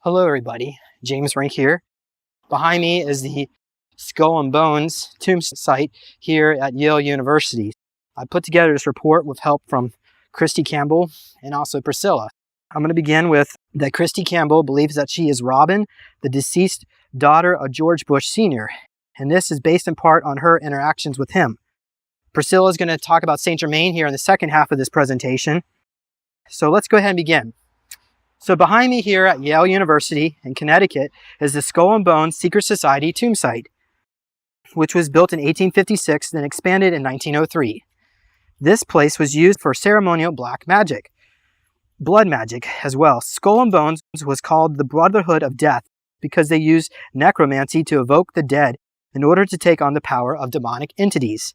Hello everybody, James Rink here. Behind me is the Skull and Bones tomb site here at Yale University. I put together this report with help from Christy Campbell and also Priscilla. I'm going to begin with that Christy Campbell believes that she is Robin, the deceased daughter of George Bush Sr., and this is based in part on her interactions with him. Priscilla is going to talk about Saint Germain here in the second half of this presentation. So let's go ahead and begin. So behind me here at Yale University in Connecticut is the Skull and Bones Secret Society tomb site, which was built in 1856 and expanded in 1903. This place was used for ceremonial black magic, blood magic as well. Skull and Bones was called the Brotherhood of Death because they used necromancy to evoke the dead in order to take on the power of demonic entities.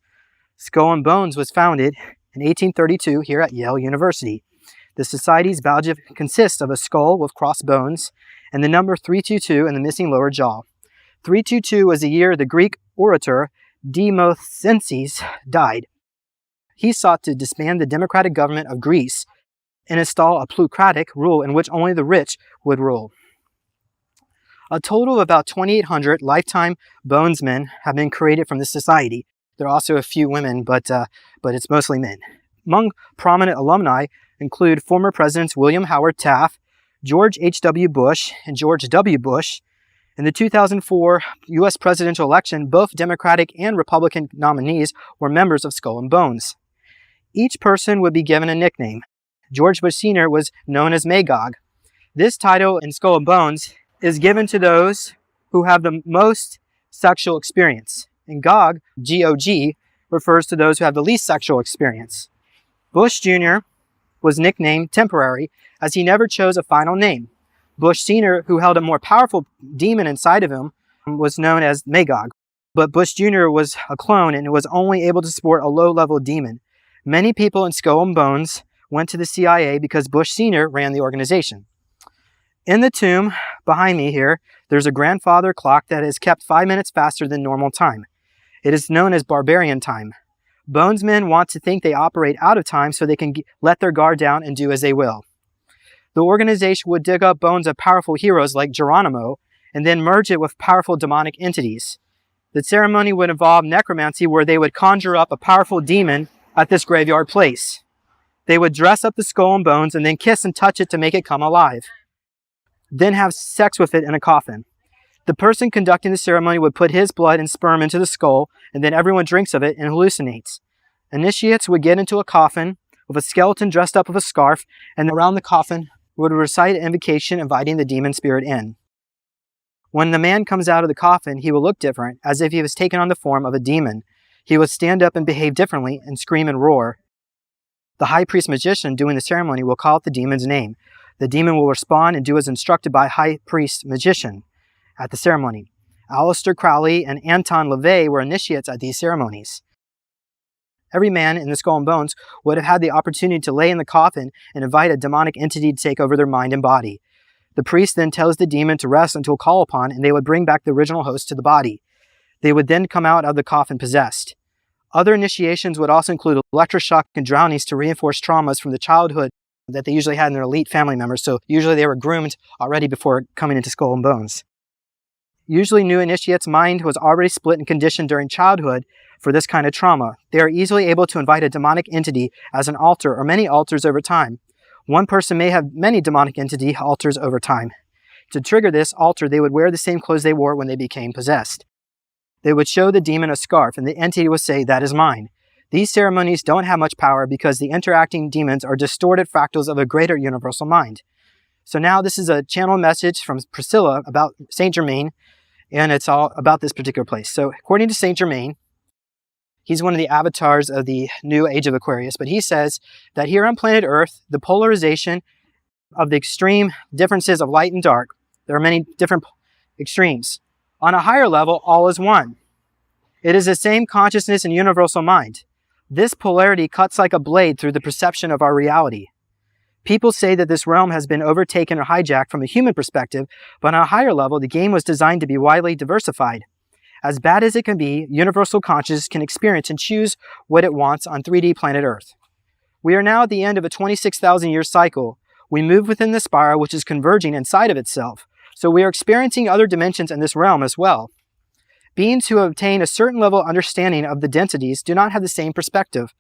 Skull and Bones was founded in 1832 here at Yale University. The society's vouch consists of a skull with crossed bones and the number 322 in the missing lower jaw. 322 was the year the Greek orator Demosthenes died. He sought to disband the democratic government of Greece and install a plutocratic rule in which only the rich would rule. A total of about 2,800 lifetime bonesmen have been created from this society. There are also a few women, but it's mostly men. Among prominent alumni include former Presidents William Howard Taft, George H.W. Bush, and George W. Bush. In the 2004 U.S. presidential election, both Democratic and Republican nominees were members of Skull and Bones. Each person would be given a nickname. George Bush Sr. was known as Magog. This title in Skull and Bones is given to those who have the most sexual experience. And Gog, G-O-G, refers to those who have the least sexual experience. Bush Jr. was nicknamed Temporary as he never chose a final name. Bush Sr., who held a more powerful demon inside of him, was known as Magog. But Bush Jr. was a clone and was only able to support a low-level demon. Many people in Skull and Bones went to the CIA because Bush Sr. ran the organization. In the tomb behind me here, there's a grandfather clock that is kept 5 minutes faster than normal time. It is known as barbarian time. Bonesmen want to think they operate out of time so they can let their guard down and do as they will. The organization would dig up bones of powerful heroes like Geronimo and then merge it with powerful demonic entities. The ceremony would involve necromancy where they would conjure up a powerful demon at this graveyard place. They would dress up the skull and bones and then kiss and touch it to make it come alive. Then have sex with it in a coffin. The person conducting the ceremony would put his blood and sperm into the skull, and then everyone drinks of it and hallucinates. Initiates would get into a coffin with a skeleton dressed up with a scarf, and around the coffin would recite an invocation inviting the demon spirit in. When the man comes out of the coffin, he will look different, as if he was taken on the form of a demon. He would stand up and behave differently and scream and roar. The high priest magician doing the ceremony will call out the demon's name. The demon will respond and do as instructed by high priest magician. At the ceremony, Aleister Crowley and Anton LaVey were initiates at these ceremonies. Every man in the Skull and Bones would have had the opportunity to lay in the coffin and invite a demonic entity to take over their mind and body. The priest then tells the demon to rest until called upon, and they would bring back the original host to the body. They would then come out of the coffin possessed. Other initiations would also include electroshock and drownings to reinforce traumas from the childhood that they usually had in their elite family members, so usually they were groomed already before coming into Skull and Bones. Usually new initiates' mind was already split and conditioned during childhood for this kind of trauma. They are easily able to invite a demonic entity as an altar or many altars over time. One person may have many demonic entity altars over time. To trigger this altar, they would wear the same clothes they wore when they became possessed. They would show the demon a scarf and the entity would say, "That is mine." These ceremonies don't have much power because the interacting demons are distorted fractals of a greater universal mind. So now this is a channel message from Priscilla about Saint Germain, and it's all about this particular place. So according to Saint Germain, he's one of the avatars of the new age of Aquarius, but he says that here on planet Earth, the polarization of the extreme differences of light and dark, there are many different extremes. On a higher level, all is one. It is the same consciousness and universal mind. This polarity cuts like a blade through the perception of our reality. People say that this realm has been overtaken or hijacked from a human perspective, but on a higher level, the game was designed to be widely diversified. As bad as it can be, universal consciousness can experience and choose what it wants on 3D planet Earth. We are now at the end of a 26,000-year cycle. We move within the spiral which is converging inside of itself. So we are experiencing other dimensions in this realm as well. Beings who obtain a certain level of understanding of the densities do not have the same perspective.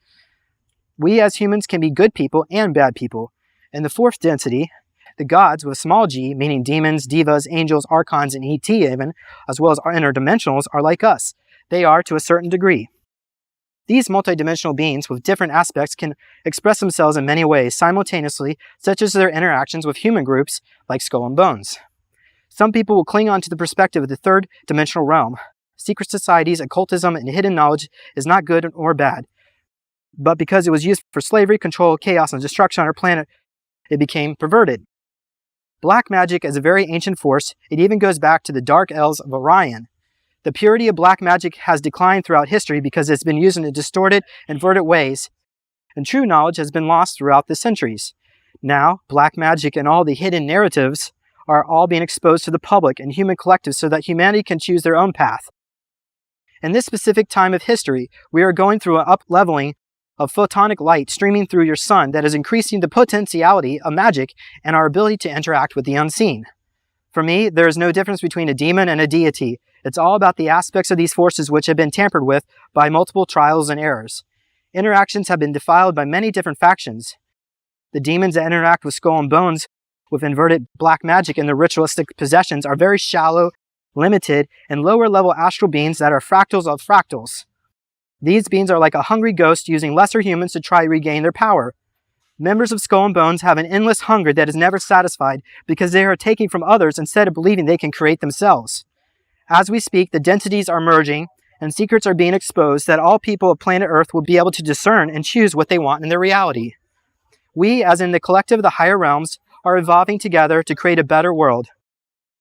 We as humans can be good people and bad people. In the fourth density, the gods with small g, meaning demons, divas, angels, archons, and ET even, as well as our interdimensionals, are like us. They are to a certain degree. These multidimensional beings with different aspects can express themselves in many ways simultaneously, such as their interactions with human groups like Skull and Bones. Some people will cling on to the perspective of the third dimensional realm. Secret societies, occultism, and hidden knowledge is not good or bad, but because it was used for slavery, control, chaos, and destruction on our planet, it became perverted. Black magic is a very ancient force. It even goes back to the Dark Elves of Orion. The purity of black magic has declined throughout history because it's been used in distorted, inverted ways, and true knowledge has been lost throughout the centuries. Now, black magic and all the hidden narratives are all being exposed to the public and human collectives so that humanity can choose their own path. In this specific time of history, we are going through an up-leveling of photonic light streaming through your sun that is increasing the potentiality of magic and our ability to interact with the unseen. For me, there is no difference between a demon and a deity. It's all about the aspects of these forces which have been tampered with by multiple trials and errors. Interactions have been defiled by many different factions. The demons that interact with Skull and Bones with inverted black magic and their ritualistic possessions are very shallow, limited, and lower-level astral beings that are fractals of fractals. These beings are like a hungry ghost using lesser humans to try to regain their power. Members of Skull and Bones have an endless hunger that is never satisfied because they are taking from others instead of believing they can create themselves. As we speak, the densities are merging and secrets are being exposed that all people of planet Earth will be able to discern and choose what they want in their reality. We, as in the collective of the higher realms, are evolving together to create a better world.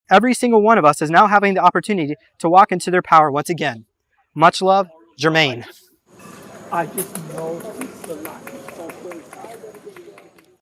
Every single one of us is now having the opportunity to walk into their power once again. Much love, Germain. I just know it's the lack of software.